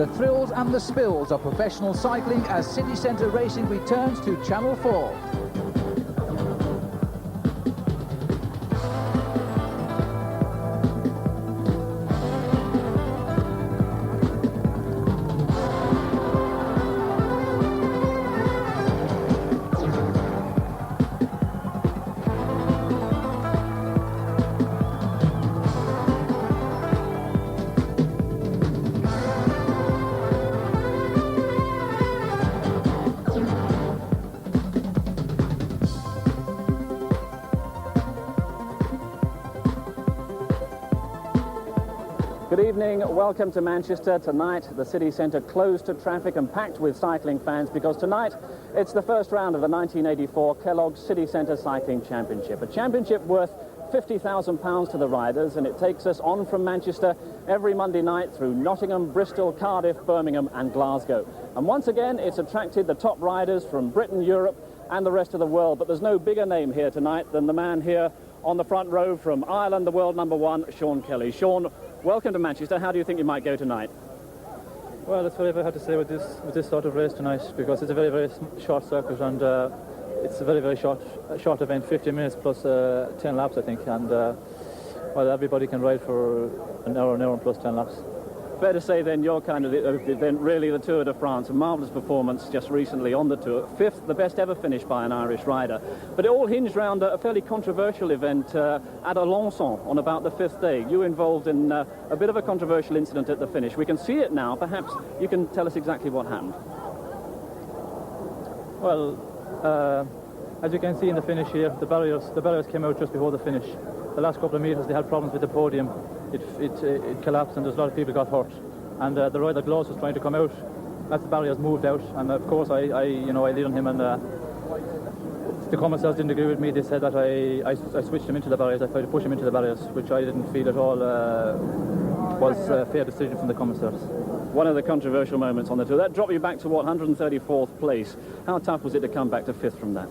the thrills and the spills of professional cycling as city centre racing returns to Channel 4. Good evening, welcome to Manchester. Tonight the city centre closed to traffic and packed with cycling fans because tonight it's the first round of the 1984 Kellogg City Centre Cycling Championship. A championship worth £50,000 to the riders, and it takes us on from Manchester every Monday night through Nottingham, Bristol, Cardiff, Birmingham and Glasgow. And once again it's attracted the top riders from Britain, Europe and the rest of the world, but there's no bigger name here tonight than the man here on the front row from Ireland, the world number one, Sean Kelly. Sean, welcome to Manchester. How do you think you might go tonight? Well, it's very hard to say with this sort of race tonight, because it's a very short circuit, and it's a very short event, 50 minutes plus 10 laps, I think, and well, everybody can ride for an hour plus 10 laps. Fair to say then you're kind of the event, really the Tour de France. A marvellous performance just recently on the Tour. Fifth, the best ever finish by an Irish rider. But it all hinged around a fairly controversial event at Alençon on about the fifth day. You were involved in a bit of a controversial incident at the finish. We can see it now. Perhaps you can tell us exactly what happened. Well, as you can see in the finish here, the barriers came out just before the finish. The last couple of metres they had problems with the podium. It collapsed, and there's a lot of people got hurt. And the rider Gloss was trying to come out as the barriers moved out, and of course I lead on him, and the commissaires didn't agree with me. They said that I switched him into the barriers. I tried to push him into the barriers, which I didn't feel at all was a fair decision from the commissaires. One of the controversial moments on the Tour. That dropped you back to what, 134th place. How tough was it to come back to fifth from that?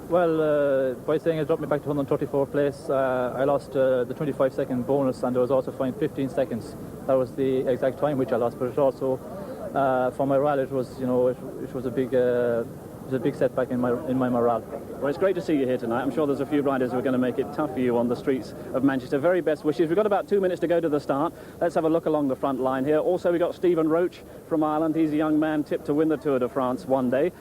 Well, by saying it dropped me back to 134th place, I lost the 25-second bonus, and there was also fined 15 seconds. That was the exact time which I lost, but it also, for my morale, it was a big setback in my morale. Well, it's great to see you here tonight. I'm sure there's a few riders who are going to make it tough for you on the streets of Manchester. Very best wishes. We've got about 2 minutes to go to the start. Let's have a look along the front line here. Also, we've got Stephen Roach from Ireland. He's a young man tipped to win the Tour de France one day.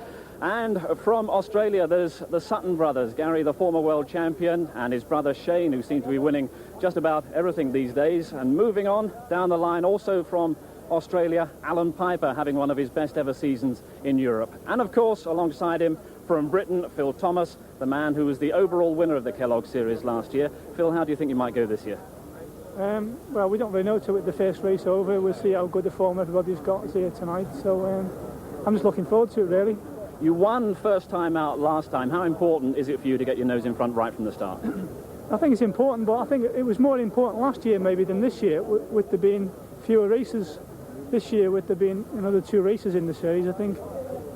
And from Australia, there's the Sutton brothers, Gary, the former world champion, and his brother Shane, who seem to be winning just about everything these days. And moving on down the line, also from Australia, Alan Piper, having one of his best ever seasons in Europe. And of course, alongside him, from Britain, Phil Thomas, the man who was the overall winner of the Kellogg Series last year. Phil, how do you think you might go this year? Well, we don't really know till the first race over. We'll see how good the form everybody's got here tonight. So I'm just looking forward to it, really. You won first time out last time. How important is it for you to get your nose in front right from the start? I think it's important, but I think it was more important last year maybe than this year, with there being fewer races. This year, with there being another 2 races in the series, I think,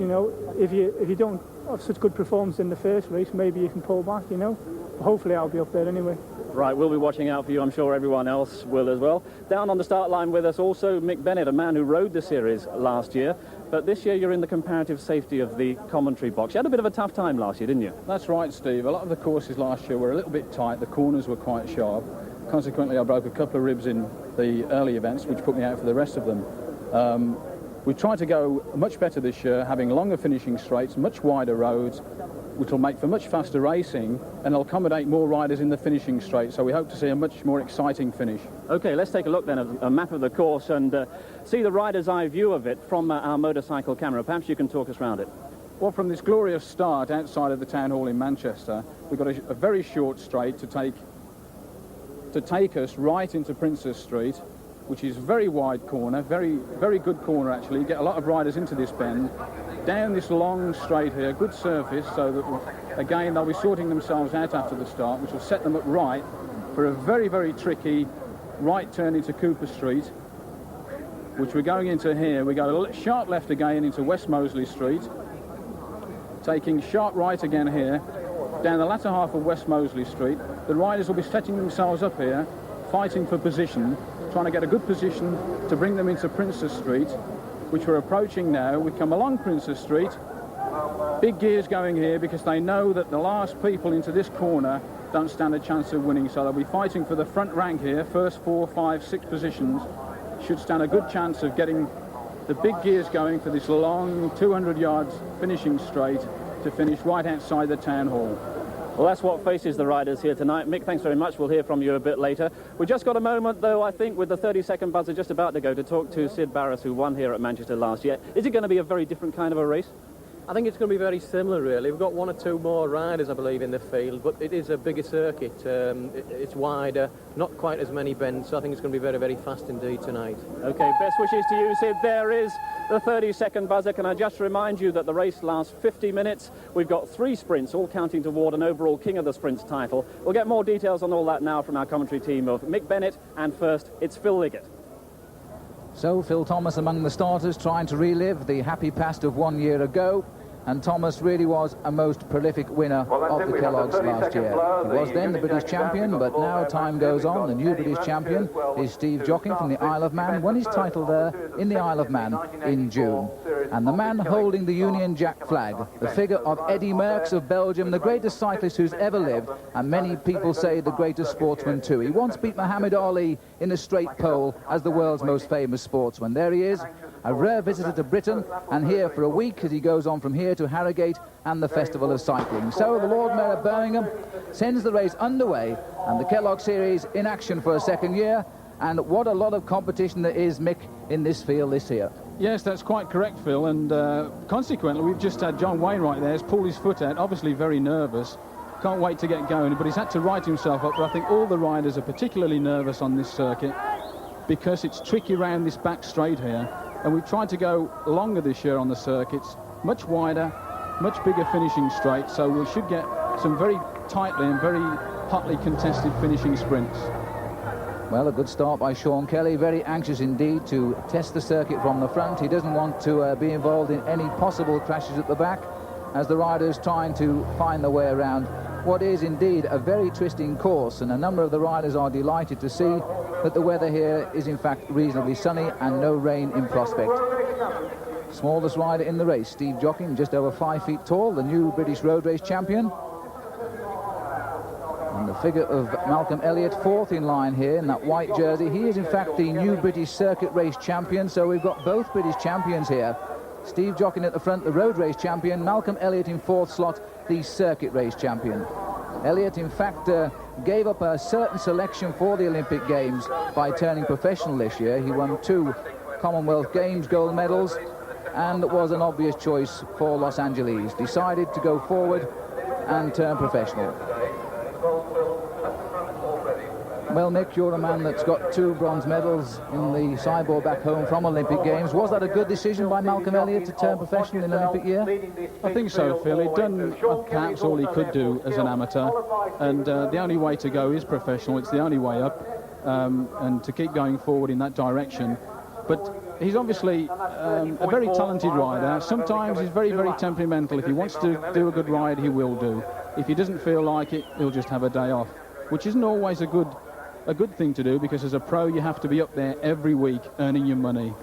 if you don't have such good performance in the first race, maybe you can pull back, But hopefully I'll be up there anyway. Right, we'll be watching out for you. I'm sure everyone else will as well. Down on the start line with us also Mick Bennett, a man who rode the series last year. But this year you're in the comparative safety of the commentary box. You had a bit of a tough time last year, didn't you? That's right, Steve. A lot of the courses last year were a little bit tight. The corners were quite sharp. Consequently, I broke a couple of ribs in the early events, which put me out for the rest of them. We tried to go much better this year, having longer finishing straights, much wider roads, which will make for much faster racing and will accommodate more riders in the finishing straight. So we hope to see a much more exciting finish. OK, let's take a look then at a map of the course and see the rider's eye view of it from our motorcycle camera. Perhaps you can talk us around it. Well, from this glorious start outside of the town hall in Manchester, we've got a very short straight to take us right into Princess Street, which is a very wide corner, very good corner actually. You get a lot of riders into this bend. Down this long straight here, good surface, so that again they'll be sorting themselves out after the start, which will set them up right for a very tricky right turn into Cooper Street, which we're going into here. We go a sharp left again into West Moseley Street, taking sharp right again here, down the latter half of West Moseley Street. The riders will be setting themselves up here, fighting for position, trying to get a good position to bring them into Princess Street, which we're approaching now. We come along Princess Street. Big gears going here because they know that the last people into this corner don't stand a chance of winning, so they'll be fighting for the front rank here. First 4, 5, 6 positions should stand a good chance of getting the big gears going for this long 200 yards finishing straight to finish right outside the town hall. Well, that's what faces the riders here tonight. Mick, thanks very much. We'll hear from you a bit later. We just got a moment, though, I think, with the 30-second buzzer just about to go, to talk to Sid Barris, who won here at Manchester last year. Is it going to be a very different kind of a race? I think it's going to be very similar, really. We've got 1 or 2 more riders, I believe, in the field, but it is a bigger circuit. It's wider, not quite as many bends, so I think it's going to be very, very fast indeed tonight. OK, best wishes to you, Sid. There is the 30-second buzzer. Can I just remind you that the race lasts 50 minutes? We've got 3 sprints, all counting toward an overall King of the Sprints title. We'll get more details on all that now from our commentary team of Mick Bennett, and first, it's Phil Liggett. So Phil Thomas among the starters, trying to relive the happy past of 1 year ago. And Thomas really was a most prolific winner of the Kellogg's last year. He was then the British champion, but now time goes on. The new British champion is Steve Jocking from the Isle of Man, won his title there in the Isle of Man in June. And the man holding the Union Jack flag, the figure of Eddy Merckx of Belgium, the greatest cyclist who's ever lived, and many people say the greatest sportsman too. He once beat Muhammad Ali in the straight pole as the world's most famous sportsman. There he is, a rare visitor to Britain, and here for a week as he goes on from here to Harrogate and the Festival of Cycling. So the Lord Mayor of Birmingham sends the race underway, and the Kellogg Series in action for a second year. And what a lot of competition there is, Mick, in this field this year. Yes, that's quite correct, Phil, and consequently we've just had John Wainwright there. He's pulled his foot out, obviously very nervous. Can't wait to get going, but he's had to right himself up. But I think all the riders are particularly nervous on this circuit because it's tricky around this back straight here. And we've tried to go longer this year on the circuits, much wider, much bigger finishing straight, so we should get some very tightly and very hotly contested finishing sprints. Well, a good start by Sean Kelly, very anxious indeed to test the circuit from the front. He doesn't want to be involved in any possible crashes at the back as the riders trying to find their way around what is indeed a very twisting course, and a number of the riders are delighted to see that the weather here is in fact reasonably sunny and no rain in prospect. Smallest rider in the race, Steve Jocking, just over 5 feet tall, the new British road race champion. And the figure of Malcolm Elliott, 4th in line here in that white jersey. He is in fact the new British circuit race champion, so we've got both British champions here. Steve Jocking at the front, the road race champion. Malcolm Elliott in 4th slot, the circuit race champion. Elliott, in fact, gave up a certain selection for the Olympic Games by turning professional this year. He won 2 Commonwealth Games gold medals and was an obvious choice for Los Angeles. Decided to go forward and turn professional. Well, Mick, you're a man that's got 2 bronze medals in the sideboard back home from Olympic Games. Was that a good decision by Malcolm Elliott to turn professional in Olympic year? I think so, Phil. He'd done perhaps all he could do as an amateur, and the only way to go is professional. It's the only way up, and to keep going forward in that direction. But he's obviously a very talented rider. Sometimes he's very, very temperamental. If he wants to do a good ride, he will do. If he doesn't feel like it, he'll just have a day off, which isn't always a good thing to do, because as a pro you have to be up there every week earning your money.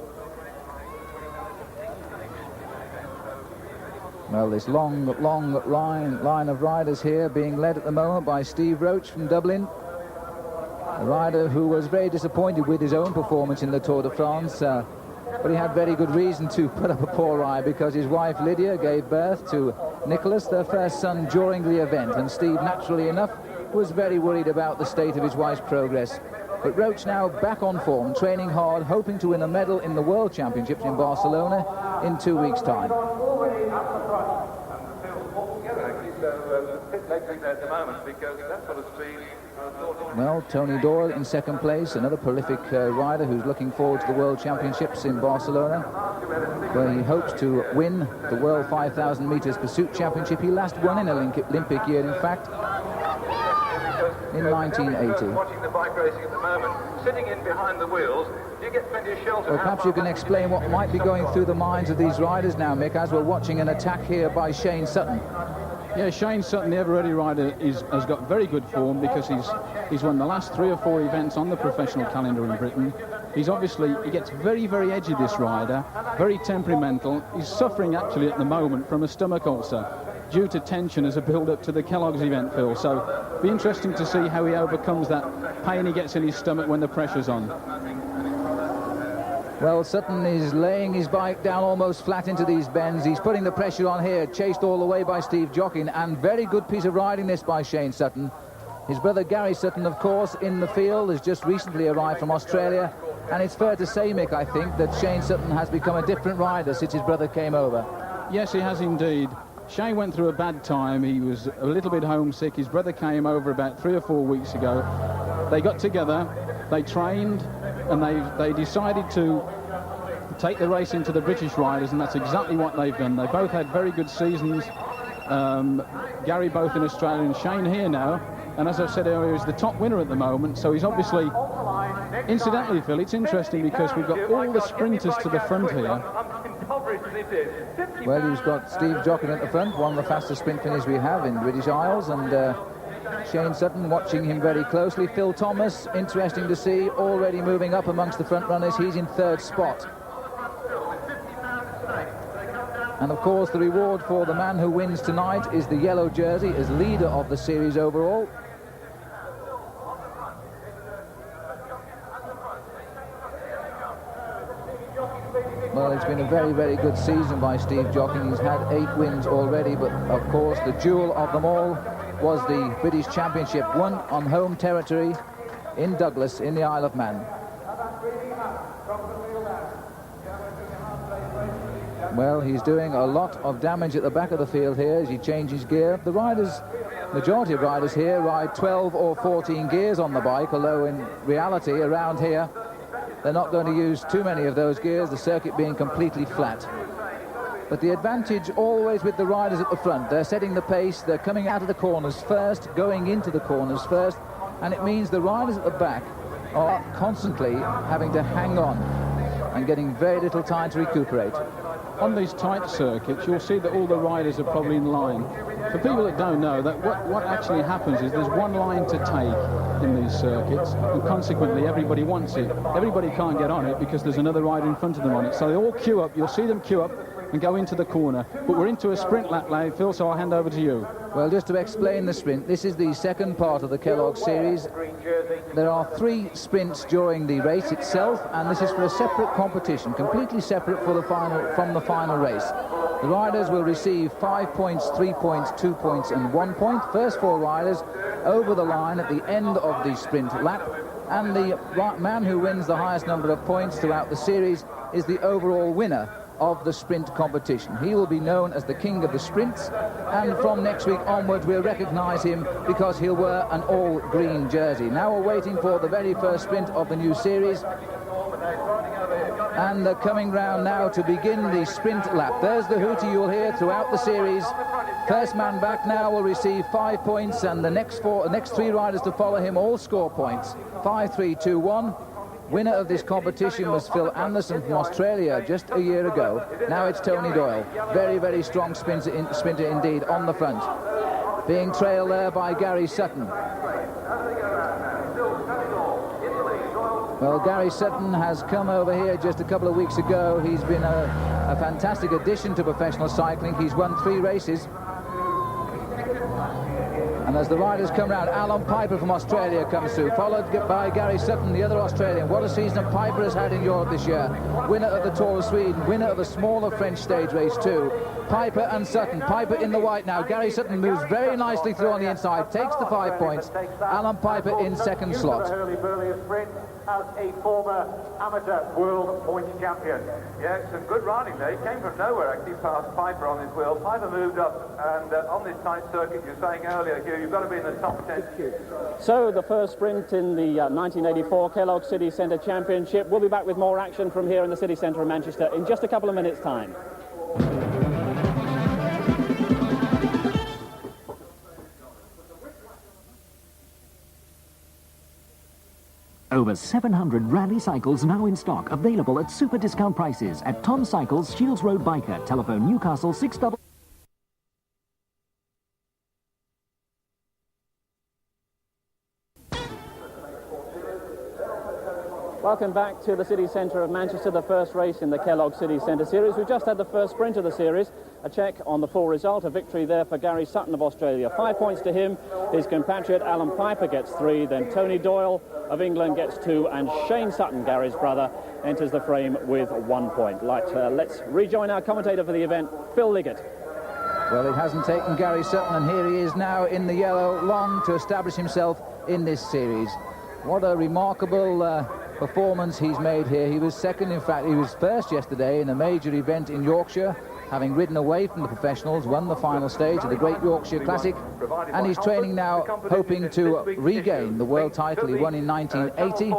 Well, this long line of riders here being led at the moment by Steve Roach from Dublin, a rider who was very disappointed with his own performance in the Tour de France, but he had very good reason to put up a poor eye, because his wife Lydia gave birth to Nicholas, their first son, during the event, and Steve, naturally enough, was very worried about the state of his wife's progress. But Roach now back on form, training hard, hoping to win a medal in the World Championships in Barcelona in 2 weeks' time. Well, Tony Doyle in 2nd place, another prolific rider who's looking forward to the World Championships in Barcelona, where he hopes to win the World 5,000 metres Pursuit Championship. He last won in an Olympic year, in fact, in 1980. Watching the bike racing at the moment, sitting in behind the wheels, you get plenty of shelter. Well, perhaps you can explain what might be going through the minds of these riders now, Mick, as we're watching an attack here by Shane Sutton. Yeah, Shane Sutton, the ever-ready rider, has got very good form, because He's won the last 3 or 4 events on the professional calendar in Britain. He gets very, very edgy, this rider, very temperamental. He's suffering actually at the moment from a stomach ulcer due to tension as a build-up to the Kellogg's event, Phil. So it'll be interesting to see how he overcomes that pain he gets in his stomach when the pressure's on. Well, Sutton is laying his bike down almost flat into these bends. He's putting the pressure on here, chased all the way by Steve Jockin, and very good piece of riding this by Shane Sutton. His brother Gary Sutton, of course, in the field, has just recently arrived from Australia, and it's fair to say, Mick, I think, that Shane Sutton has become a different rider since his brother came over. Yes, he has indeed. Shane went through a bad time. He was a little bit homesick. His brother came over about 3 or 4 weeks ago. They got together, they trained, and they decided to take the race into the British riders, and that's exactly what they've done. They both had very good seasons. Gary both in Australia and Shane here now, and as I said earlier, is the top winner at the moment. So he's obviously, incidentally, Phil, it's interesting because we've got all the sprinters to the front here. Well, he's got Steve Jockin at the front, one of the fastest sprint finishes we have in British Isles, and Shane Sutton watching him very closely. Phil Thomas, interesting to see, already moving up amongst the front runners. He's in 3rd spot. And of course, the reward for the man who wins tonight is the yellow jersey as leader of the series overall. Well, it's been a very, very good season by Steve Jockin. He's had 8 wins already, but of course the jewel of them all was the British Championship, won on home territory in Douglas in the Isle of Man. Well, he's doing a lot of damage at the back of the field here as he changes gear. The riders, majority of riders here, ride 12 or 14 gears on the bike, although in reality around here they're not going to use too many of those gears, the circuit being completely flat. But the advantage always with the riders at the front. They're setting the pace, they're coming out of the corners first, going into the corners first, and it means the riders at the back are constantly having to hang on and getting very little time to recuperate. On these tight circuits, you'll see that all the riders are probably in line. For people that don't know, that what actually happens is there's one line to take in these circuits, and consequently everybody wants it. Everybody can't get on it because there's another rider in front of them on it. So they all queue up, you'll see them queue up and go into the corner. But we're into a sprint lap now, Phil, so I'll hand over to you. Well, just to explain the sprint, this is the second part of the Kellogg series. There are 3 sprints during the race itself, and this is for a separate competition, completely separate from the final race. The riders will receive 5 points, 3 points, 2 points and 1 point. First 4 riders over the line at the end of the sprint lap, and the man who wins the highest number of points throughout the series is the overall winner of the sprint competition. He will be known as the king of the sprints, and from next week onward we'll recognise him because he'll wear an all-green jersey. Now we're waiting for the very first sprint of the new series, and they're coming round now to begin the sprint lap. There's the hootie you'll hear throughout the series. First man back now will receive 5 points, and the next 3 riders to follow him all score points. 5, 3, 2, 1. Winner of this competition was Phil Anderson from Australia just a year ago. Now it's Tony Doyle. Very, very strong sprinter indeed on the front. Being trailed there by Gary Sutton. Well, Gary Sutton has come over here just a couple of weeks ago. He's been a fantastic addition to professional cycling. He's won 3 races. And as the riders come round, Alan Piper from Australia comes through, followed by Gary Sutton, the other Australian. What a season Piper has had in Europe this year. Winner of the Tour of Sweden, winner of a smaller French stage race too. Piper and Sutton. Piper in the white now. Gary Sutton moves very nicely through on the inside, takes the 5 points. Alan Piper in second slot. As a former amateur world points champion. Yeah, some good riding there. He came from nowhere actually past Piper on his wheel. Piper moved up, and on this tight circuit, you were saying earlier, Hugh, you've got to be in the top 10. So the first sprint in the 1984 Kellogg City Centre Championship. We'll be back with more action from here in the city centre of Manchester in just a couple of minutes' time. Over 700 rally cycles now in stock, available at super discount prices at Tom Cycles, Shields Road Biker, telephone Newcastle 688. Welcome back to the city centre of Manchester, the first race in the Kellogg City Centre Series. We've just had the first sprint of the series. A check on the full result, a victory there for Gary Sutton of Australia. 5 points to him. His compatriot Alan Piper gets 3, then Tony Doyle of England gets 2, and Shane Sutton, Gary's brother, enters the frame with 1 point. Let's rejoin our commentator for the event, Phil Liggett. Well, it hasn't taken Gary Sutton, and here he is now in the yellow, long to establish himself in this series. What a remarkable performance he's made here. He was second, in fact, he was first yesterday in a major event in Yorkshire, having ridden away from the professionals, won the final stage of the Great Yorkshire Classic, and he's training now, hoping to regain the world title he won in 1980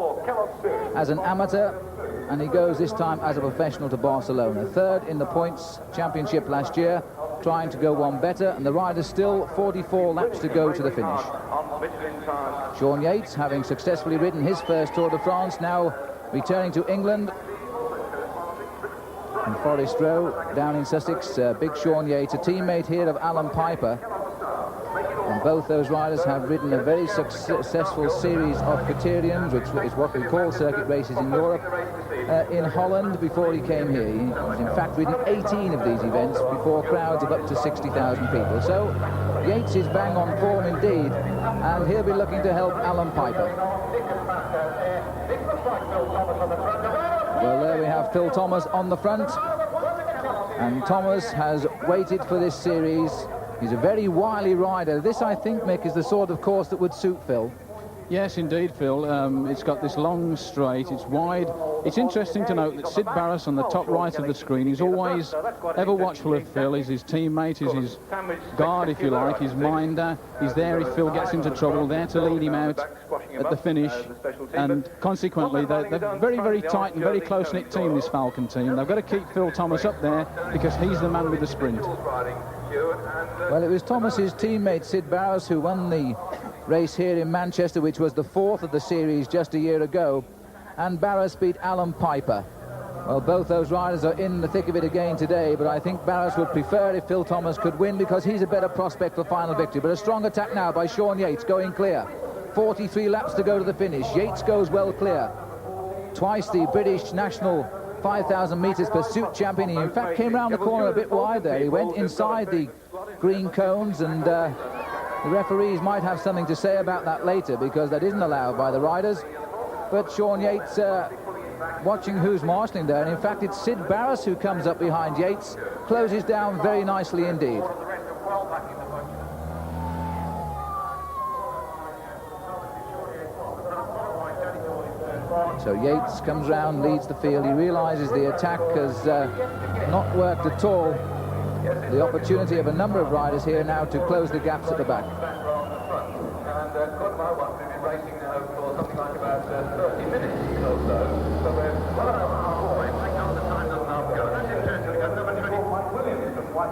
as an amateur, and he goes this time as a professional to Barcelona. Third in the points championship last year, trying to go one better, and the rider's still 44 laps to go to the finish. Sean Yates, having successfully ridden his first Tour de France, now returning to England in Forest Row down in Sussex. Big Sean Yates, a teammate here of Alan Piper, and both those riders have ridden a very successful series of criteriums, which is what we call circuit races in Europe, in Holland before he came here. He's in fact ridden 18 of these events before crowds of up to 60,000 people. So Yates is bang on form indeed, and he'll be looking to help Alan Piper. Well, there we have Phil Thomas on the front, and Thomas has waited for this series. He's a very wily rider. This, I think, Mick, is the sort of course that would suit Phil. Yes, indeed, Phil. It's got this long straight, it's wide. It's interesting to note that Sid Barras on the top right of the screen, he's always ever watchful of Phil. He's his teammate, he's his guard, if you like, his minder. He's there if Phil gets into trouble, there to lead him out at the finish. And consequently, they're very, very tight and very close-knit team, this Falcon team. They've got to keep Phil Thomas up there because he's the man with the sprint. Well, it was Thomas's teammate Sid Barras who won the race here in Manchester, which was the 4th of the series just a year ago, and Barras beat Alan Piper. Well, both those riders are in the thick of it again today, but I think Barras would prefer if Phil Thomas could win because he's a better prospect for final victory. But a strong attack now by Sean Yates, going clear. 43 laps to go to the finish. Yates goes well clear. Twice the British national 5,000 metres pursuit champion. He in fact came round the corner a bit wide there. He went inside the green cones, and the referees might have something to say about that later because that isn't allowed by the riders. But Sean Yates watching who's marshalling there, and in fact it's Sid Barras who comes up behind Yates, closes down very nicely indeed. So Yates comes round, leads the field. He realises the attack has not worked at all. The opportunity of a number of riders here now to close the gaps at the back.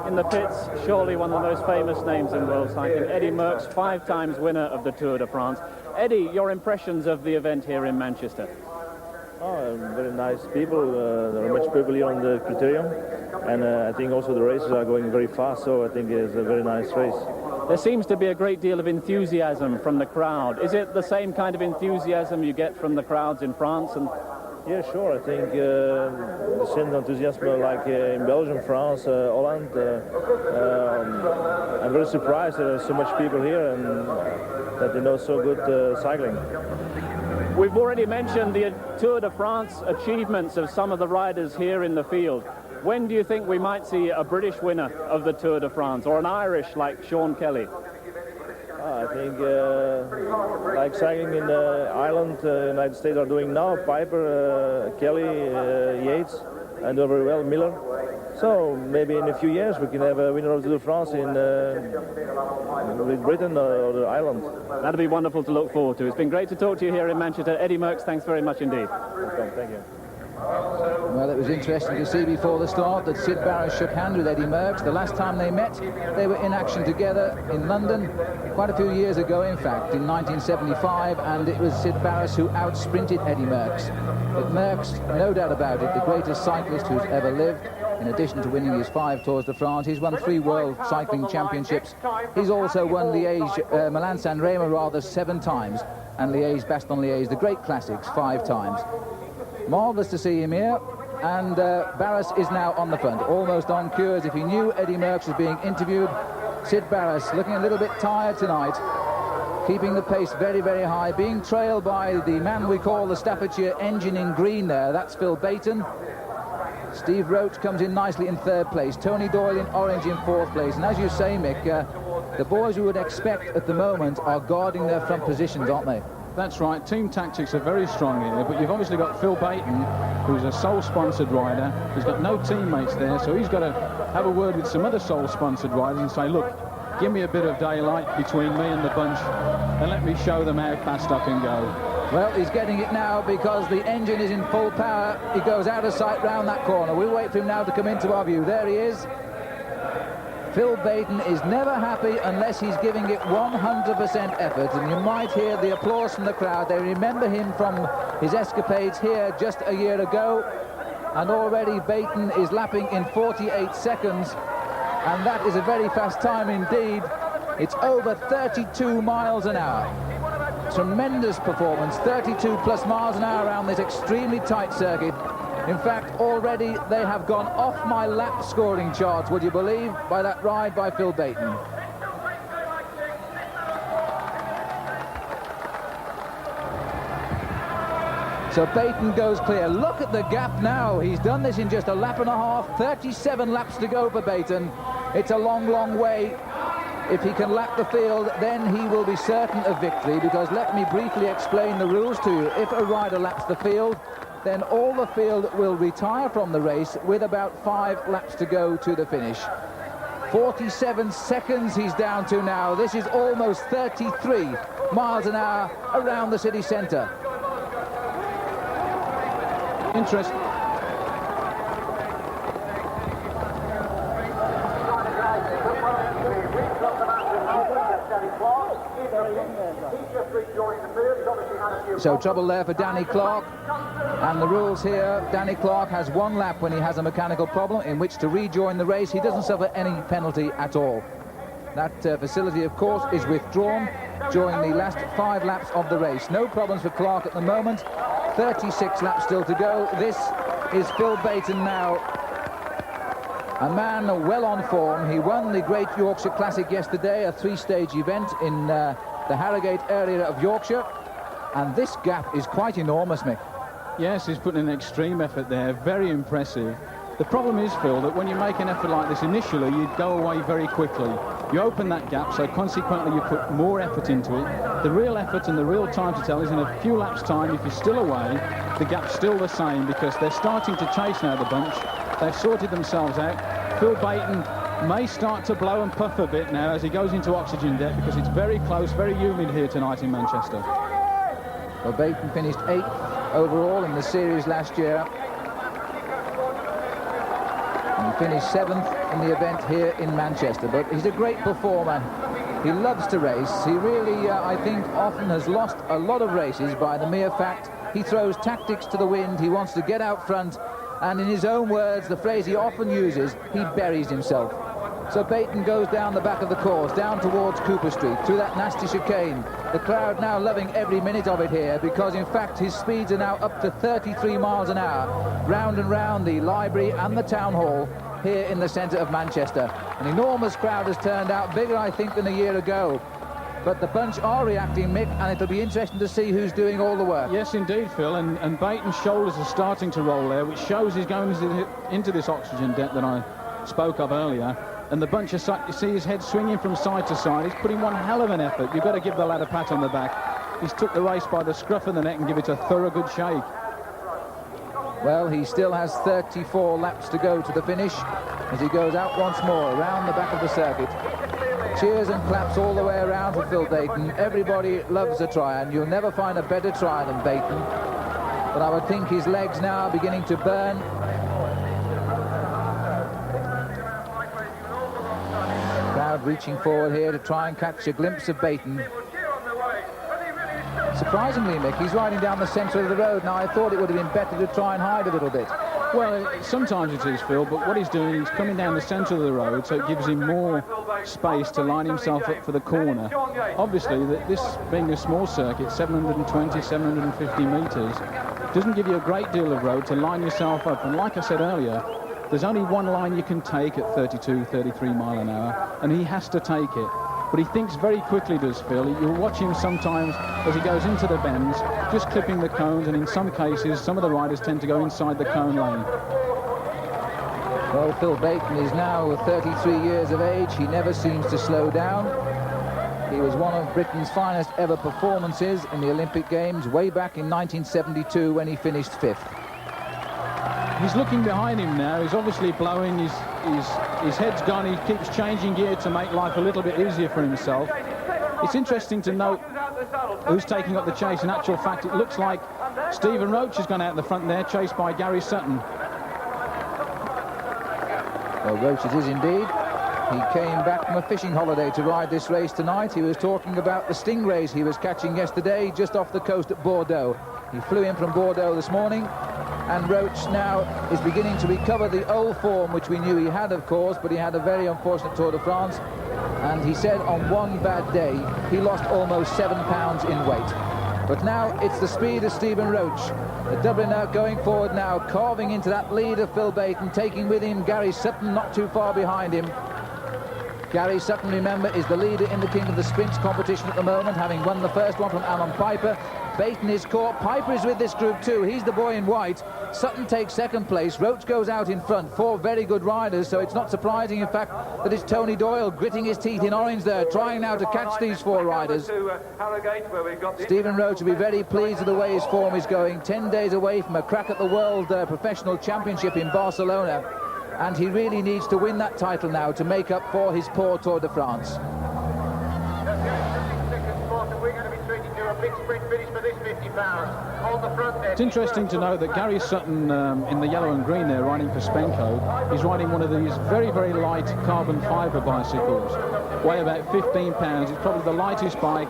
In the pits, surely one of the most famous names in world cycling, Eddie Merckx, 5 times winner of the Tour de France. Eddie, your impressions of the event here in Manchester? Oh, very nice people. There are much people here on the Criterium, and I think also the races are going very fast, so I think it's a very nice race. There seems to be a great deal of enthusiasm from the crowd. Is it the same kind of enthusiasm you get from the crowds in France? And yeah, sure. I think the same enthusiasm like in Belgium, France, Holland. I'm very surprised there are so much people here and that they know so good cycling. We've already mentioned the Tour de France achievements of some of the riders here in the field. When do you think we might see a British winner of the Tour de France, or an Irish like Sean Kelly? I think like cycling in Ireland, United States are doing now, Piper, Kelly, Yates, and do very well, Miller. So maybe in a few years we can have a winner of the Tour de France in Great Britain or Ireland. That'd be wonderful to look forward to. It's been great to talk to you here in Manchester. Eddie Merckx, thanks very much indeed. Welcome, thank you. Well, it was interesting to see before the start that Sid Barras shook hands with Eddie Merckx. The last time they met, they were in action together in London quite a few years ago, in fact, in 1975, and it was Sid Barras who out-sprinted Eddie Merckx. But Merckx, no doubt about it, the greatest cyclist who's ever lived. In addition to winning his 5 Tours de France, he's won 3 World Cycling Championships. He's also won Liège, Milan-San Remo rather 7 times, and Liège-Bastogne-Liège, the great classics, 5 times. Marvellous to see him here, and Barras is now on the front, almost on cue, as if he knew Eddie Merckx was being interviewed. Sid Barras looking a little bit tired tonight, keeping the pace very, very high, being trailed by the man we call the Staffordshire engine in green there. That's Phil Bayton. Steve Roach comes in nicely in 3rd place. Tony Doyle in orange in 4th place. And as you say, Mick, the boys you would expect at the moment are guarding their front positions, aren't they? That's right. Team tactics are very strong here, but you've obviously got Phil Bayton, who's a sole-sponsored rider. He's got no teammates there, so he's got to have a word with some other sole-sponsored riders and say, look, give me a bit of daylight between me and the bunch and let me show them how fast I can go. Well, he's getting it now because the engine is in full power. He goes out of sight round that corner. We'll wait for him now to come into our view. There he is. Phil Bayton is never happy unless he's giving it 100% effort, and you might hear the applause from the crowd. They remember him from his escapades here just a year ago, and already Bayton is lapping in 48 seconds, and that is a very fast time indeed. It's over 32 miles an hour. Tremendous performance, 32 plus miles an hour around this extremely tight circuit. In fact, already they have gone off my lap scoring charts, would you believe, by that ride by Phil Bayton. So Bayton goes clear. Look at the gap now. He's done this in just a lap and a half. 37 laps to go for Bayton. It's a long, long way. If he can lap the field, then he will be certain of victory, because let me briefly explain the rules to you. If a rider laps the field, then all the field will retire from the race with about 5 laps to go to the finish. 47 seconds he's down to now. This is almost 33 miles an hour around the city centre. Interesting. So trouble there for Danny Clark, and the rules here, Danny Clark has 1 lap when he has a mechanical problem in which to rejoin the race. He doesn't suffer any penalty at all. That facility, of course, is withdrawn during the last 5 laps of the race. No problems for Clark at the moment. 36 laps still to go. This is Phil Bayton now, a man well on form. He won the Great Yorkshire Classic yesterday, a 3-stage event in the Harrogate area of Yorkshire, and this gap is quite enormous, Mick. Yes, he's putting an extreme effort there, very impressive. The problem is, Phil, that when you make an effort like this initially, you go away very quickly. You open that gap, so consequently you put more effort into it. The real effort and the real time to tell is in a few laps' time. If you're still away, the gap's still the same, because they're starting to chase now, the bunch. They've sorted themselves out. Phil Bayton may start to blow and puff a bit now as he goes into oxygen debt, because it's very close, very humid here tonight in Manchester. Well, Bayton finished 8th overall in the series last year, and finished 7th in the event here in Manchester. But he's a great performer. He loves to race. He really, I think, often has lost a lot of races by the mere fact he throws tactics to the wind. He wants to get out front, and in his own words, the phrase he often uses, he buries himself. So Bayton goes down the back of the course, down towards Cooper Street, through that nasty chicane. The crowd now loving every minute of it here, because in fact his speeds are now up to 33 miles an hour, round and round the library and the town hall here in the centre of Manchester. An enormous crowd has turned out, bigger I think than a year ago. But the bunch are reacting, Mick, and it'll be interesting to see who's doing all the work. Yes, indeed, Phil, and Bayton's shoulders are starting to roll there, which shows he's going into this oxygen debt that I spoke of earlier. And the bunch, you see his head swinging from side to side. He's putting one hell of an effort. You've got to give the lad a pat on the back. He's took the race by the scruff of the neck and give it a thorough good shake. Well, he still has 34 laps to go to the finish as he goes out once more around the back of the circuit. Cheers and claps all the way around for Phil Bayton. Everybody loves a try, and you'll never find a better try than Bayton. But I would think his legs now are beginning to burn. Crowd reaching forward here to try and catch a glimpse of Bayton. Surprisingly, Mick, he's riding down the centre of the road. Now, I thought it would have been better to try and hide a little bit. Well, sometimes it is, Phil, but what he's doing, he's coming down the centre of the road, so it gives him more space to line himself up for the corner. Obviously, this being a small circuit, 720, 750 metres, doesn't give you a great deal of road to line yourself up. And like I said earlier, there's only one line you can take at 32, 33 mile an hour, and he has to take it. But he thinks very quickly, does Phil. You'll watch him sometimes as he goes into the bends, just clipping the cones, and in some cases, some of the riders tend to go inside the cone lane. Well, Phil Baton is now 33 years of age. He never seems to slow down. He was one of Britain's finest ever performances in the Olympic Games way back in 1972 when he finished 5th. He's looking behind him now. He's obviously blowing. His head's gone. He keeps changing gear to make life a little bit easier for himself. It's interesting to note who's taking up the chase. In actual fact, it looks like Stephen Roach has gone out the front there, chased by Gary Sutton. Well, Roach it is indeed. He came back from a fishing holiday to ride this race tonight. He was talking about the stingrays he was catching yesterday just off the coast at Bordeaux. He flew in from Bordeaux this morning, and Roach now is beginning to recover the old form, which we knew he had, of course, but he had a very unfortunate Tour de France, and he said on one bad day he lost almost 7 pounds in weight. But now it's the speed of Stephen Roach. The Dubliner going forward now, carving into that lead of Phil Baton, taking with him Gary Sutton not too far behind him. Gary Sutton, remember, is the leader in the King of the Sprints competition at the moment, having won the first one from Alan Piper. Baton is caught. Piper is with this group too. He's the boy in white. Sutton takes second place. Roach goes out in front. 4 very good riders, so it's not surprising, in fact, that it's Tony Doyle gritting his teeth in orange there, trying now to catch these 4 riders. Stephen Roach will be very pleased with the way his form is going. 10 days away from a crack at the World Professional Championship in Barcelona, and he really needs to win that title now to make up for his poor Tour de France. It's interesting to know that Gary Sutton, in the yellow and green there, riding for Spenco, is riding one of these very, very light carbon fibre bicycles. Weigh about 15 pounds. It's probably the lightest bike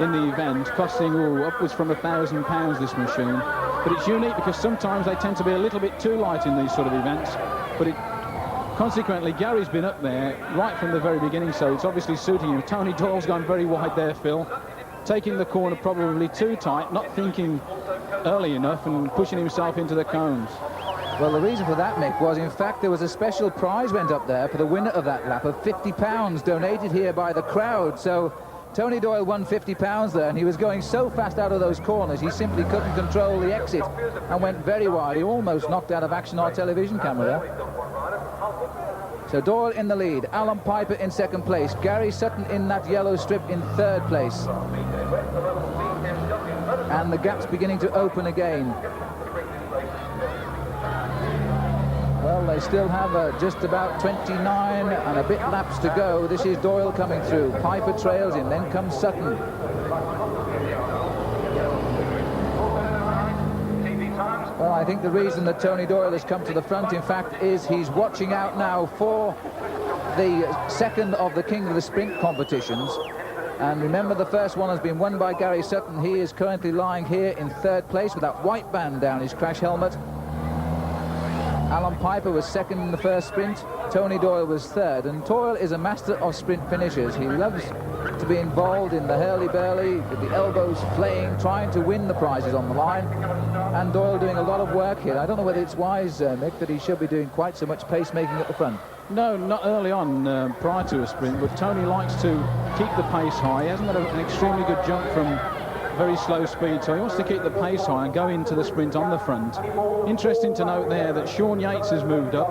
in the event, costing upwards from £1,000, this machine. But it's unique because sometimes they tend to be a little bit too light in these sort of events. But consequently, Gary's been up there right from the very beginning, so it's obviously suiting him. Tony Doyle's gone very wide there, Phil, taking the corner probably too tight, not thinking early enough and pushing himself into the cones. Well, the reason for that, Mick, was in fact there was a special prize went up there for the winner of that lap of £50 donated here by the crowd. So Tony Doyle won £50 there, and he was going so fast out of those corners he simply couldn't control the exit and went very wide. He almost knocked out of action our television camera there. So Doyle in the lead, Alan Piper in second place, Gary Sutton in that yellow strip in third place. And the gap's beginning to open again. Well, they still have just about 29 and a bit laps to go. This is Doyle coming through. Piper trails in, then comes Sutton. Well, I think the reason that Tony Doyle has come to the front, in fact, is he's watching out now for the second of the King of the Sprint competitions. And remember, the first one has been won by Gary Sutton. He is currently lying here in third place with that white band down his crash helmet. Alan Piper was second in the first sprint. Tony Doyle was third. And Doyle is a master of sprint finishes. He loves to be involved in the hurly-burly, with the elbows flaying, trying to win the prizes on the line. And Doyle doing a lot of work here. I don't know whether it's wise, Mick, that he should be doing quite so much pace-making at the front. No, not early on, prior to a sprint, but Tony likes to keep the pace high. He hasn't got an extremely good jump from very slow speed, so he wants to keep the pace high and go into the sprint on the front. Interesting to note there that Sean Yates has moved up,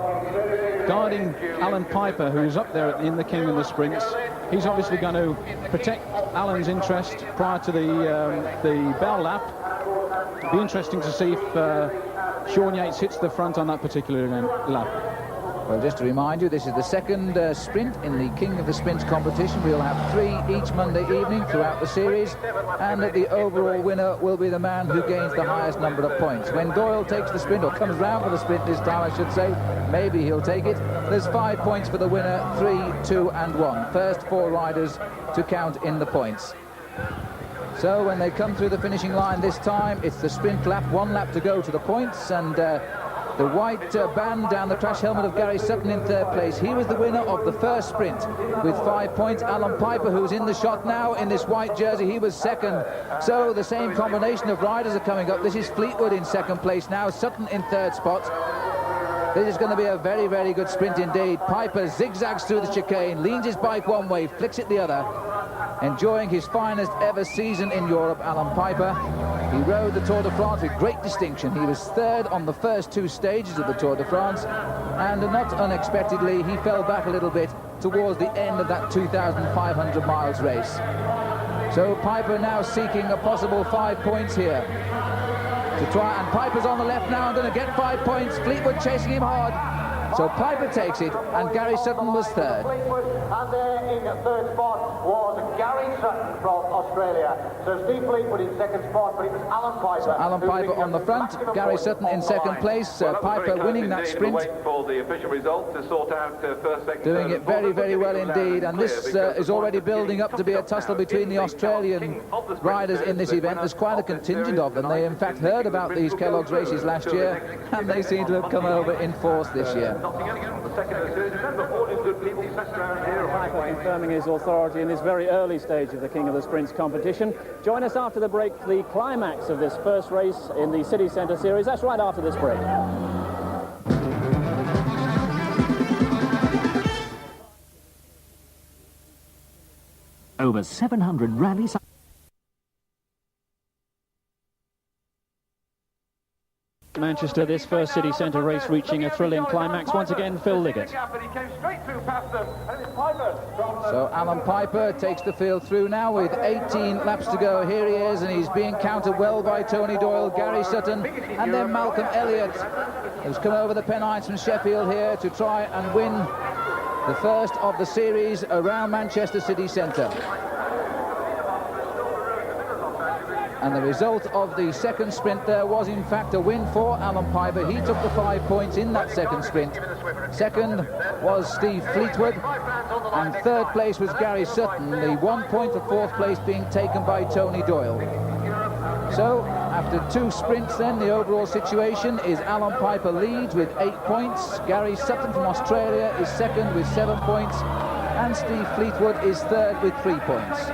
guarding Alan Piper, who's up there in the King of the Sprints. He's obviously going to protect Alan's interest prior to the bell lap. It'll be interesting to see if Sean Yates hits the front on that particular lap. Well, just to remind you, this is the second sprint in the King of the Sprints competition. We'll have 3 each Monday evening throughout the series, and the overall winner will be the man who gains the highest number of points. When Doyle takes the sprint, or comes round for the sprint this time, I should say, maybe he'll take it. There's 5 points for the winner, 3, 2 and 1. First 4 riders to count in the points. So when they come through the finishing line this time, it's the sprint lap, 1 lap to go to the points, and The white band down the crash helmet of Gary Sutton in third place. He was the winner of the first sprint with 5 points. Alan Piper, who's in the shot now in this white jersey, he was second. So the same combination of riders are coming up. This is Fleetwood in second place now, Sutton in third spot. This is going to be a very, very good sprint indeed. Piper zigzags through the chicane, leans his bike one way, flicks it the other. Enjoying his finest ever season in Europe, Alan Piper. He rode the Tour de France with great distinction. He was third on the first 2 stages of the Tour de France, and not unexpectedly, he fell back a little bit towards the end of that 2,500 miles race. So Piper now seeking a possible 5 points here. To try, and Piper's on the left now and going to get 5 points. Fleetwood chasing him hard. So Piper takes it, and Gary Sutton was third. And there in third spot was Gary Sutton from Australia. So Steve Fleetwood in second spot, but it was Alan Piper. So Alan Piper on the front, Gary Sutton in second place. Piper winning that sprint. Wait for the official result to sort out first, second, doing it very, very well indeed. And this is already building up to be a tussle between the Australian riders in this event. There's quite a contingent of them. They in fact heard about these Kellogg's races last year, and they seem to have come over in force this year. Piper confirming his authority in this very early stage of the King of the Sprints competition. Join us after the break, the climax of this first race in the City Centre Series. That's right after this break. Over 700 rally cycles. Manchester, this first City Centre race reaching a thrilling climax. Once again, Phil Liggett. So Alan Piper takes the field through now with 18 laps to go. Here he is, and he's being countered well by Tony Doyle, Gary Sutton, and then Malcolm Elliott, who's come over the Pennines from Sheffield here to try and win the first of the series around Manchester City Centre. And the result of the second sprint there was in fact a win for Alan Piper. He took the 5 points in that second sprint. Second was Steve Fleetwood, and third place was Gary Sutton. The 1 point for fourth place being taken by Tony Doyle. So after 2 sprints then, the overall situation is Alan Piper leads with 8 points. Gary Sutton from Australia is second with 7 points, and Steve Fleetwood is third with 3 points.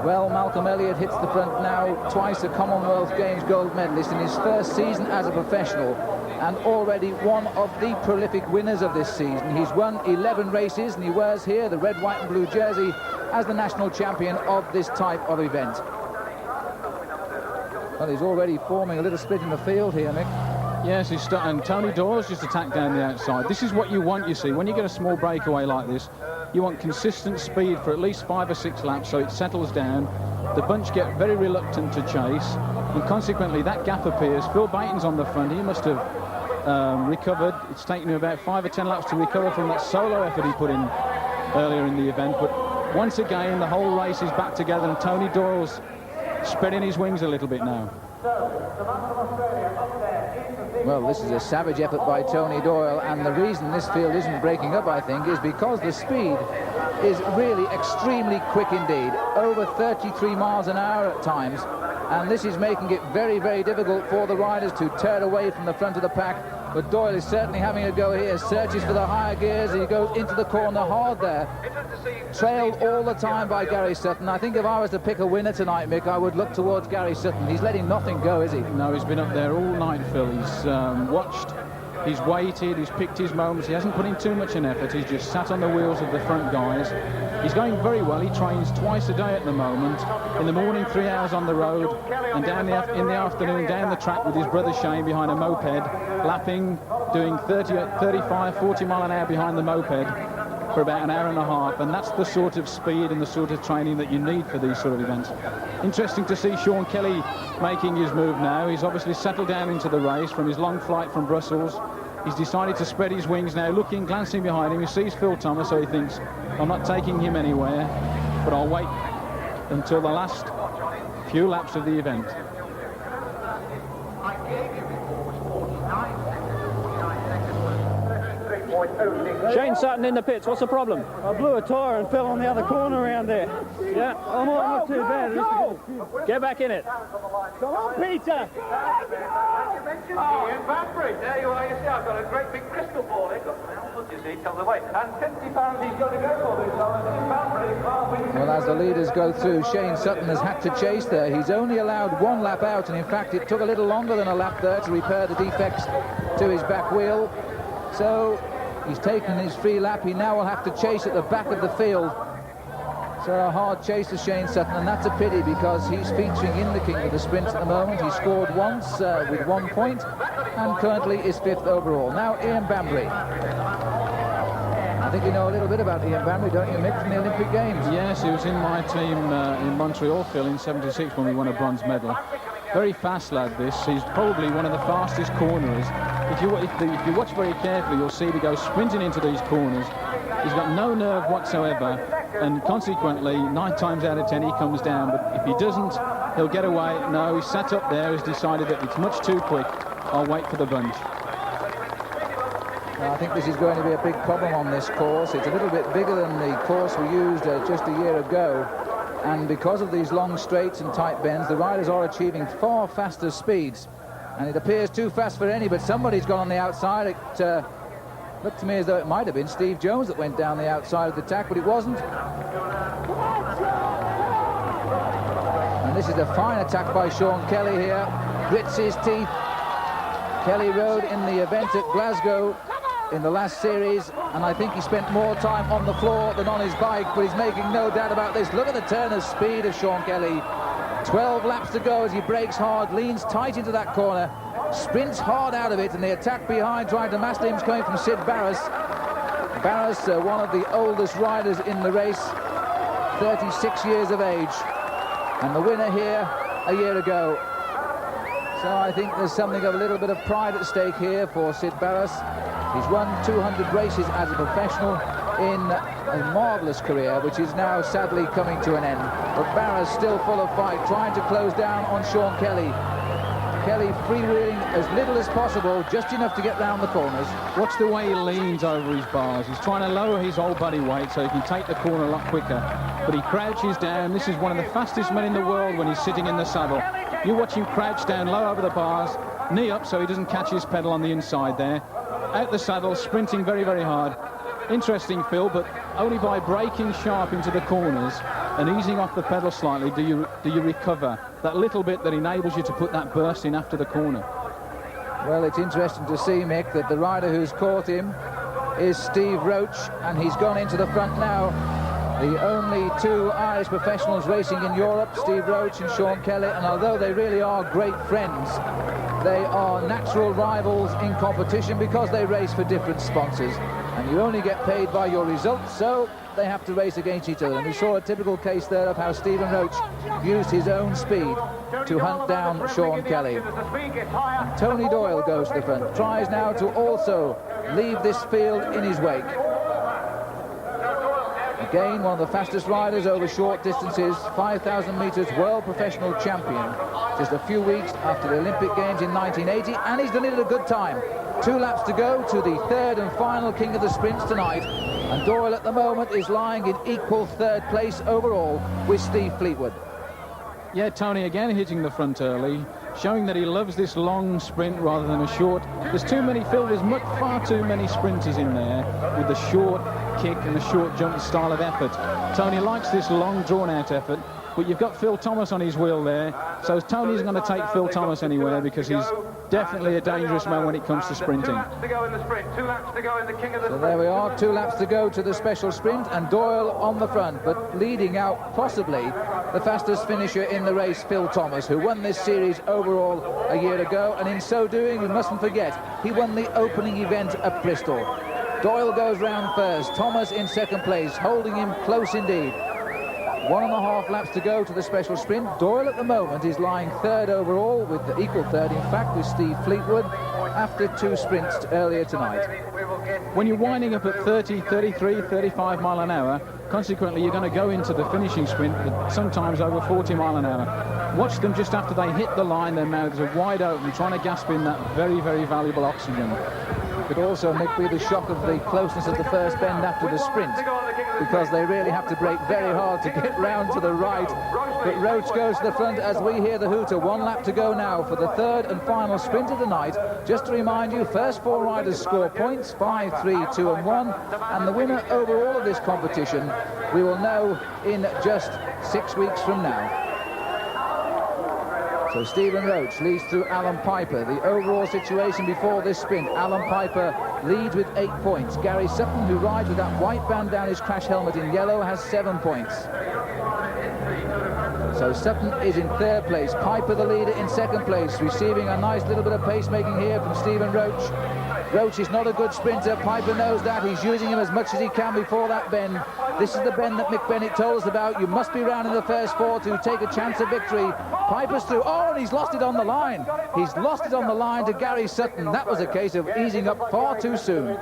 Well, Malcolm Elliott hits the front now, twice a Commonwealth Games gold medalist in his first season as a professional, and already one of the prolific winners of this season. He's won 11 races, and he wears here the red, white and blue jersey as the national champion of this type of event. Well, he's already forming a little split in the field here, Mick. Yes, and Tony Doyle's just attacked down the outside. This is what you want, you see. When you get a small breakaway like this, you want consistent speed for at least 5 or 6 laps so it settles down. The bunch get very reluctant to chase, and consequently that gap appears. Phil Baton's on the front. He must have recovered. It's taken him about 5 or 10 laps to recover from that solo effort he put in earlier in the event. But once again, the whole race is back together, and Tony Doyle's spreading his wings a little bit now. Well, this is a savage effort by Tony Doyle, and the reason this field isn't breaking up, I think, is because the speed is really extremely quick indeed, over 33 miles an hour at times, and this is making it very, very difficult for the riders to turn away from the front of the pack. But Doyle is certainly having a go here, searches for the higher gears, he goes into the corner hard there, trailed all the time by Gary Sutton. I think if I was to pick a winner tonight, Mick, I would look towards Gary Sutton. He's letting nothing go, is he? No, he's been up there all night, Phil. He's watched, he's waited, he's picked his moments. He hasn't put in too much an effort. He's just sat on the wheels of the front guys. He's going very well. He trains twice a day at the moment. In the morning, 3 hours on the road, and in the afternoon down the track with his brother Shane behind a moped, lapping, doing 35, 40 mile an hour behind the moped for about an hour and a half, and that's the sort of speed and the sort of training that you need for these sort of events. Interesting to see Sean Kelly making his move now. He's obviously settled down into the race from his long flight from Brussels. He's decided to spread his wings now, looking, glancing behind him. He sees Phil Thomas, so he thinks, I'm not taking him anywhere, but I'll wait until the last few laps of the event. Shane Sutton in the pits. What's the problem? I blew a tyre and fell on the other corner around there. Yeah. I'm not too bad. Get back in it. Come on, Peter. Ian Banbury, there you are. You see, I've got a great big crystal ball here. You see, tell the way. And 50 pounds he's got to go for this. Well, as the leaders go through, Shane Sutton has had to chase there. He's only allowed 1 lap out, and in fact it took a little longer than a lap there to repair the defects to his back wheel. So he's taken his free lap. He now will have to chase at the back of the field. So a hard chase to Shane Sutton, and that's a pity because he's featuring in the King of the Sprints at the moment. He scored once with 1 point and currently is 5th overall. Now Ian Banbury. I think you know a little bit about Ian Banbury, don't you, Mick, from the Olympic Games? Yes, he was in my team in Montreal, Phil, in '76 when we won a bronze medal. Very fast lad, this. He's probably one of the fastest cornerers. If you watch very carefully, you'll see he goes sprinting into these corners. He's got no nerve whatsoever, and consequently, 9 times out of 10 he comes down. But if he doesn't, he'll get away. No, he's sat up there, has decided that it's much too quick. I'll wait for the bunch. Well, I think this is going to be a big problem on this course. It's a little bit bigger than the course we used just a year ago. And because of these long straights and tight bends, the riders are achieving far faster speeds. And it appears too fast for any, but somebody's gone on the outside. It looked to me as though it might have been Steve Jones that went down the outside of the tack, but it wasn't. And this is a fine attack by Sean Kelly here. Grits his teeth. Kelly rode in the event at Glasgow in the last series, and I think he spent more time on the floor than on his bike, but he's making no doubt about this. Look at the turn of speed of Sean Kelly. 12 laps to go as he brakes hard, leans tight into that corner, sprints hard out of it, and the attack behind trying to master him is coming from Sid Barras. Barras, one of the oldest riders in the race, 36 years of age, and the winner here a year ago. So I think there's something of a little bit of pride at stake here for Sid Barras. He's won 200 races as a professional in a marvellous career, which is now sadly coming to an end. But Barras still full of fight, trying to close down on Sean Kelly. Kelly freewheeling as little as possible, just enough to get round the corners. Watch the way he leans over his bars. He's trying to lower his whole body weight so he can take the corner a lot quicker. But he crouches down. This is one of the fastest men in the world when he's sitting in the saddle. You watch him crouch down low over the bars, knee up so he doesn't catch his pedal on the inside there. Out the saddle, sprinting very, very hard. Interesting, Phil, but only by braking sharp into the corners and easing off the pedal slightly do you recover that little bit that enables you to put that burst in after the corner. Well, it's interesting to see, Mick, that the rider who's caught him is Steve Roach, and he's gone into the front now. The only 2 Irish professionals racing in Europe, Steve Roach and Sean Kelly, and although they really are great friends, they are natural rivals in competition because they race for different sponsors. And you only get paid by your results, so they have to race against each other. And we saw a typical case there of how Stephen Roach used his own speed to hunt down Sean Kelly. And Tony Doyle goes to the front, tries now to also leave this field in his wake. Again, one of the fastest riders over short distances, 5,000 metres world professional champion, just a few weeks after the Olympic Games in 1980, and he's done it at a good time. 2 laps to go to the 3rd and final King of the Sprints tonight, and Doyle at the moment is lying in equal 3rd place overall with Steve Fleetwood. Yeah, Tony again hitting the front early, showing that he loves this long sprint rather than a short. There's too many, Phil, there's far too many sprinters in there with the short kick and the short jump style of effort. Tony likes this long drawn-out effort, but you've got Phil Thomas on his wheel there, so Tony isn't going to take Phil Thomas anywhere because he's definitely a dangerous man when it comes to sprinting. 2 laps to go in the sprint, 2 laps to go in the King of the Sprint. So there we are, 2 laps to go to the special sprint, and Doyle on the front, but leading out possibly the fastest finisher in the race, Phil Thomas, who won this series overall a year ago, and in so doing, we mustn't forget, he won the opening event at Bristol. Doyle goes round first, Thomas in 2nd place, holding him close indeed. 1.5 laps to go to the special sprint. Doyle at the moment is lying 3rd overall, with the equal 3rd, in fact, with Steve Fleetwood, after 2 sprints earlier tonight. When you're winding up at 30, 33, 35 mile an hour, consequently you're going to go into the finishing sprint at sometimes over 40 mile an hour. Watch them just after they hit the line, their mouths are wide open, trying to gasp in that very, very valuable oxygen. could also, Mick, be the shock of the closeness of the first bend after the sprint, because they really have to brake very hard to get round to the right. But Roach goes to the front as we hear the hooter. 1 lap to go now for the third and final sprint of the night. Just to remind you, first 4 riders score points, 5, 3, 2 and 1, and the winner overall of this competition we will know in just 6 weeks from now. So Stephen Roach leads through Alan Piper. The overall situation before this sprint, Alan Piper leads with 8 points. Gary Sutton, who rides with that white band down his crash helmet in yellow, has 7 points. So Sutton is in 3rd place. Piper, the leader, in 2nd place, receiving a nice little bit of pacemaking here from Stephen Roach. Roach is not a good sprinter. Piper knows that. He's using him as much as he can before that bend. This is the bend that Mick Bennett told us about. You must be round in the first 4 to take a chance of victory. Piper's through. Oh, and he's lost it on the line. He's lost it on the line to Gary Sutton. That was a case of easing up far too soon.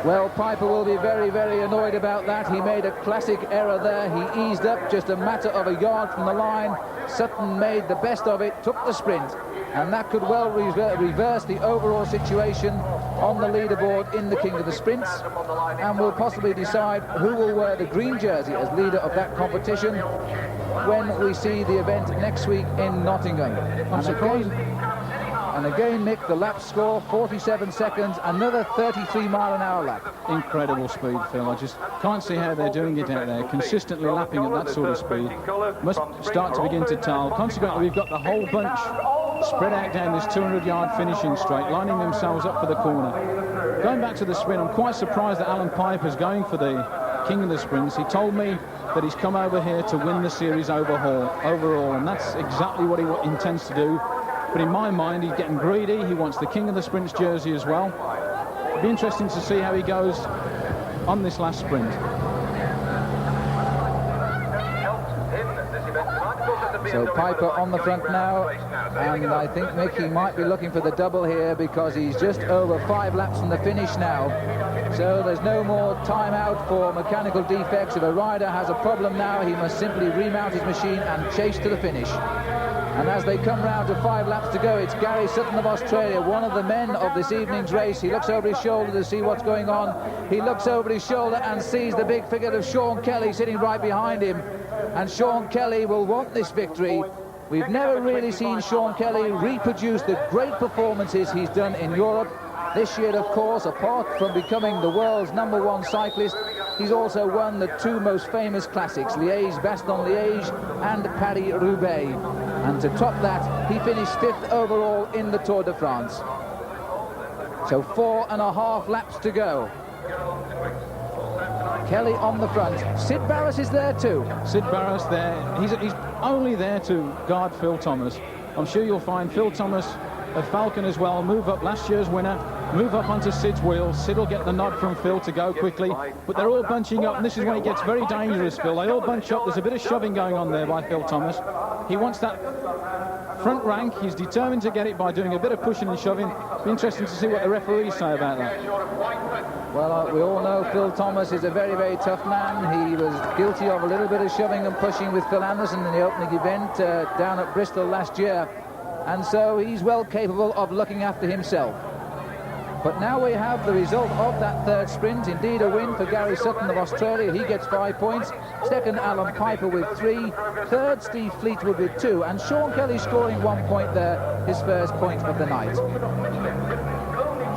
Well, Piper will be very, very annoyed about that. He made a classic error there. He eased up just a matter of a yard from the line. Sutton made the best of it, took the sprint, and that could well reverse the overall situation on the leaderboard in the King of the Sprints, and will possibly decide who will wear the green jersey as leader of that competition when we see the event next week in Nottingham. And again, Mick, the lap score, 47 seconds, another 33-mile-an-hour lap. Incredible speed, Phil. I just can't see how they're doing it out there, consistently lapping at that sort of speed. Must start to begin to tell. Consequently, we've got the whole bunch spread out down this 200-yard finishing straight, lining themselves up for the corner. Going back to the sprint, I'm quite surprised that Alan Piper's going for the King of the Sprints. He told me that he's come over here to win the series overall, and that's exactly what he intends to do. But in my mind, he's getting greedy. He wants the King of the Sprints jersey as well. It'll be interesting to see how he goes on this last sprint. So Piper on the front now, and I think, Mick, he might be looking for the double here because he's just over 5 laps from the finish now. So there's no more time out for mechanical defects. If a rider has a problem now, he must simply remount his machine and chase to the finish. And as they come round to 5 laps to go, it's Gary Sutton of Australia, one of the men of this evening's race. He looks over his shoulder to see what's going on. He looks over his shoulder and sees the big figure of Sean Kelly sitting right behind him. And Sean Kelly will want this victory. We've never really seen Sean Kelly reproduce the great performances he's done in Europe. This year, of course, apart from becoming the world's #1 cyclist, he's also won the 2 most famous classics, Liège-Bastogne-Liège and Paris-Roubaix. And to top that, he finished 5th overall in the Tour de France. So 4.5 laps to go. Kelly on the front. Sid Barras is there too. Sid Barras there. He's only there to guard Phil Thomas. I'm sure you'll find Phil Thomas, a Falcon as well, move up, last year's winner, move up onto Sid's wheels. Sid will get the nod from Phil to go quickly, but they're all bunching up, and this is when it gets very dangerous, Phil. They all bunch up. There's a bit of shoving going on there by Phil Thomas. He wants that front rank. He's determined to get it by doing a bit of pushing and shoving. Be interesting to see what the referees say about that. Well, we all know Phil Thomas is a very, very tough man. He was guilty of a little bit of shoving and pushing with Phil Anderson in the opening event down at Bristol last year. And so he's well capable of looking after himself. But now we have the result of that 3rd sprint. Indeed, a win for Gary Sutton of Australia. He gets 5 points. 2nd, Alan Piper with 3. 3rd, Steve Fleetwood with 2. And Sean Kelly scoring 1 point there, his first point of the night.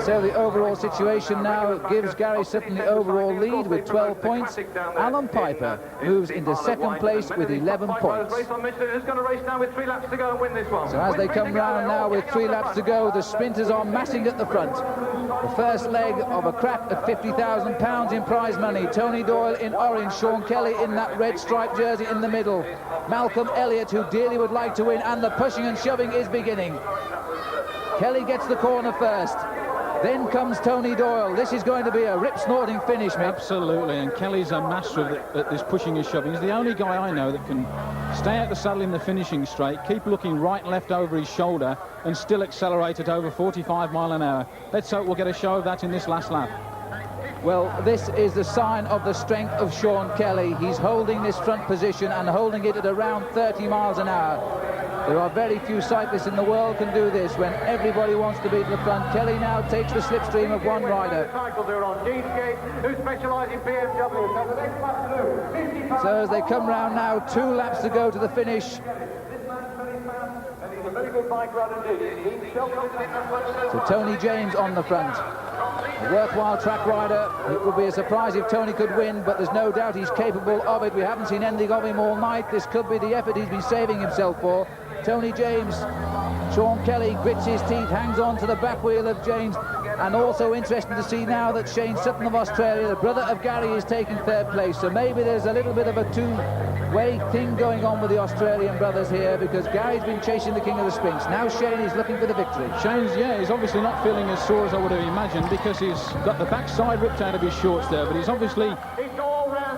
So the overall situation now gives Gary Sutton the overall lead with 12 points. Alan Piper moves into 2nd place with 11 points. So as they come round now with 3 laps to go, the sprinters are massing at the front. The first leg of a crack at £50,000 in prize money. Tony Doyle in orange, Sean Kelly in that red striped jersey in the middle. Malcolm Elliott, who dearly would like to win, and the pushing and shoving is beginning. Kelly gets the corner first. Then comes Tony Doyle. This is going to be a rip-snorting finish, mate. Absolutely, and Kelly's a master at this pushing and shoving. He's the only guy I know that can stay out the saddle in the finishing straight, keep looking right and left over his shoulder, and still accelerate at over 45 miles an hour. Let's hope we'll get a show of that in this last lap. Well, this is the sign of the strength of Sean Kelly. He's holding this front position and holding it at around 30 miles an hour. There are very few cyclists in the world can do this when everybody wants to be to the front. Kelly now takes the slipstream of one rider. So as they come round now, 2 laps to go to the finish. So Tony James on the front. A worthwhile track rider. It would be a surprise if Tony could win, but there's no doubt he's capable of it. We haven't seen anything of him all night. This could be the effort he's been saving himself for. Tony James, Sean Kelly grits his teeth, hangs on to the back wheel of James, and also interesting to see now that Shane Sutton of Australia, the brother of Gary, is taking 3rd place. So maybe there's a little bit of a two-way thing going on with the Australian brothers here, because Gary's been chasing the King of the Sprints. Now Shane is looking for the victory. Shane's, he's obviously not feeling as sore as I would have imagined, because he's got the backside ripped out of his shorts there, but he's obviously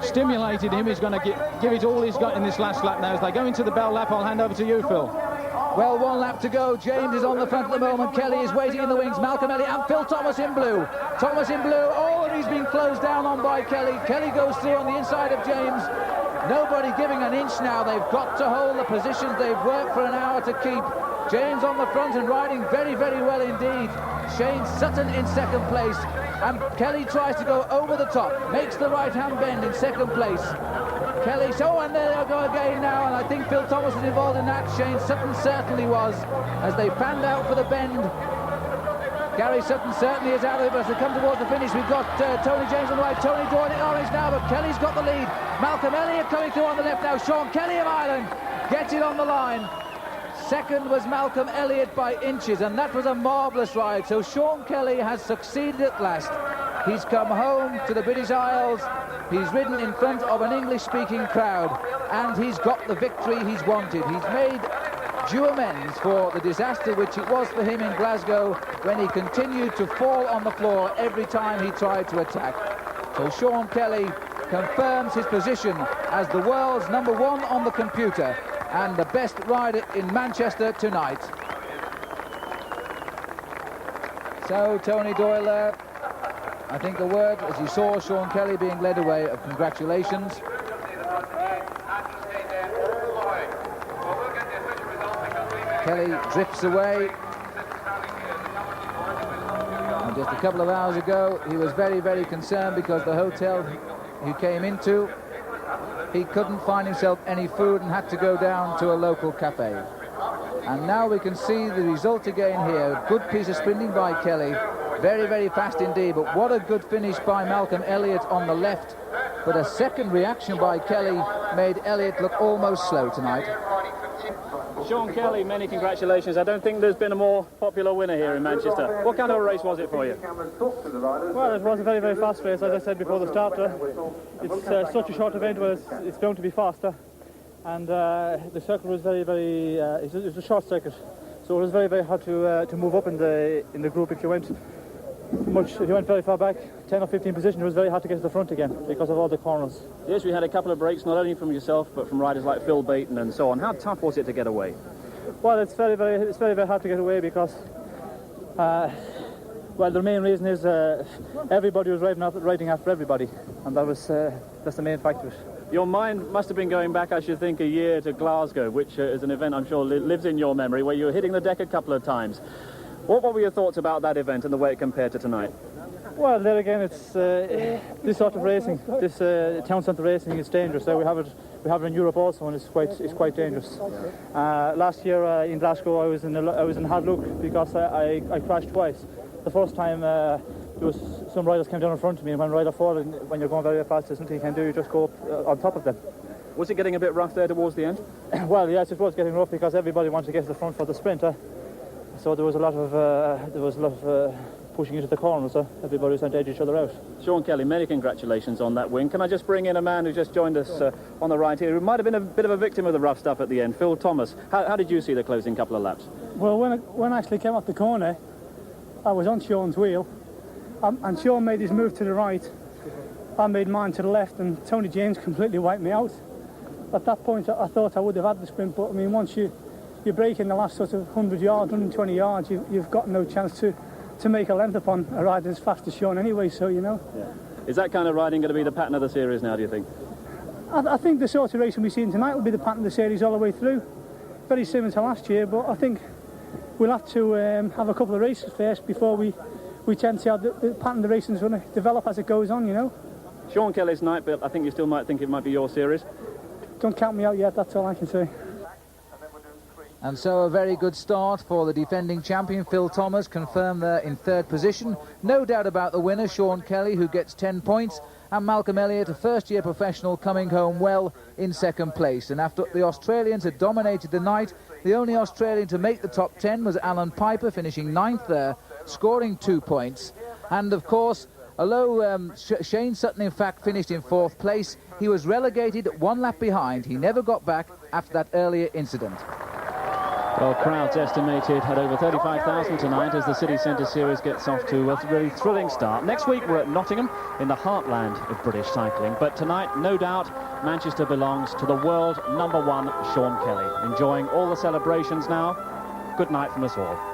stimulated him. He's going to give it all he's got in this last lap now. As they go into the bell lap, I'll hand over to you, Phil. Well, 1 lap to go. James is on the front at the moment. Kelly is waiting in the wings. Malcolm Elliott and Phil Thomas in blue. Thomas in blue. Oh, and he's been closed down on by Kelly. Kelly goes through on the inside of James. Nobody giving an inch now. They've got to hold the positions they've worked for an hour to keep. James on the front and riding very, very well indeed. Shane Sutton in 2nd place. And Kelly tries to go over the top. Makes the right-hand bend in 2nd place. Kelly, and there they go again now, and I think Phil Thomas was involved in that. Shane Sutton certainly was, as they panned out for the bend. Gary Sutton certainly is out of it, but as they come towards the finish, we've got Tony James on the right, Tony drawing it orange now, but Kelly's got the lead. Malcolm Elliott coming through on the left now. Sean Kelly of Ireland gets it on the line. 2nd was Malcolm Elliott by inches, and that was a marvellous ride. So Sean Kelly has succeeded at last. He's come home to the British Isles. He's ridden in front of an English-speaking crowd, and he's got the victory he's wanted. He's made due amends for the disaster which it was for him in Glasgow, when he continued to fall on the floor every time he tried to attack. So Sean Kelly confirms his position as the world's #1 on the computer and the best rider in Manchester tonight. So Tony Doyle, I think the word, as you saw Sean Kelly being led away, of congratulations. Kelly drifts away. And just a couple of hours ago, he was very, very concerned because the hotel he came into, he couldn't find himself any food and had to go down to a local cafe. And now we can see the result again here. Good piece of sprinting by Kelly. Very, very fast indeed, but what a good finish by Malcolm Elliott on the left. But a second reaction by Kelly made Elliott look almost slow tonight. Sean Kelly, many congratulations. I don't think there's been a more popular winner here in Manchester. What kind of a race was it for you? Well, it was a very, very fast race, as I said before the start. It's such a short event where it's bound to be faster. And the circuit was very, very... it was a short circuit, so it was very, very hard to move up in the group. If you went very far back, 10 or 15 positions, it was very hard to get to the front again because of all the corners. Yes, we had a couple of breaks, not only from yourself, but from riders like Phil Baton and so on. How tough was it to get away? Well, it's very, very hard to get away because, well, the main reason is everybody was riding after everybody, and that's the main factor. Your mind must have been going back, I should think, a year to Glasgow, which is an event I'm sure lives in your memory, where you were hitting the deck a couple of times. What were your thoughts about that event and the way it compared to tonight? Well, there again, it's this sort of racing, this town centre racing is dangerous. We have it in Europe also, and it's quite dangerous. Last year in Glasgow, I was in hard luck because I crashed twice. The first time there was some riders came down in front of me, and when a rider falls, when you're going very fast, there's nothing you can do. You just go up on top of them. Was it getting a bit rough there towards the end? Well, yes, it was getting rough because everybody wanted to get to the front for the sprint. So there was a lot of pushing into the corners, so everybody was trying to edge each other out. Sean Kelly, many congratulations on that win. Can I just bring in a man who just joined us on the right here, who might have been a bit of a victim of the rough stuff at the end, Phil Thomas. How did you see the closing couple of laps? Well, when I actually came off the corner, I was on Sean's wheel, and Sean made his move to the right. I made mine to the left, and Tony James completely wiped me out. At that point, I thought I would have had the sprint, but I mean, once you break in the last sort of 100 yards, 120 yards, you've got no chance to make a length upon a rider as fast as Sean anyway, so you know. Yeah. Is that kind of riding going to be the pattern of the series now, do you think? I think the sort of racing we've seen tonight will be the pattern of the series all the way through. very similar to last year, but I think we'll have to have a couple of races first before we tend to see how the pattern of the racing is going to develop as it goes on, you know. Sean Kelly's night, but I think you still might think it might be your series. Don't count me out yet, that's all I can say. And so a very good start for the defending champion. Phil Thomas confirmed there in third position. No doubt about the winner, Sean Kelly, who gets 10 points. And Malcolm Elliott, a first-year professional, coming home well in second place. And after the Australians had dominated the night, the only Australian to make the top 10 was Alan Piper, finishing 9th there, scoring 2 points. And, of course, although Shane Sutton, in fact, finished in 4th place, he was relegated 1 lap behind. He never got back after that earlier incident. Well, crowds estimated at over 35,000 tonight as the City Centre Series gets off to a really thrilling start. Next week we're at Nottingham in the heartland of British cycling. But tonight, no doubt, Manchester belongs to the world #1, Sean Kelly. Enjoying all the celebrations now. Good night from us all.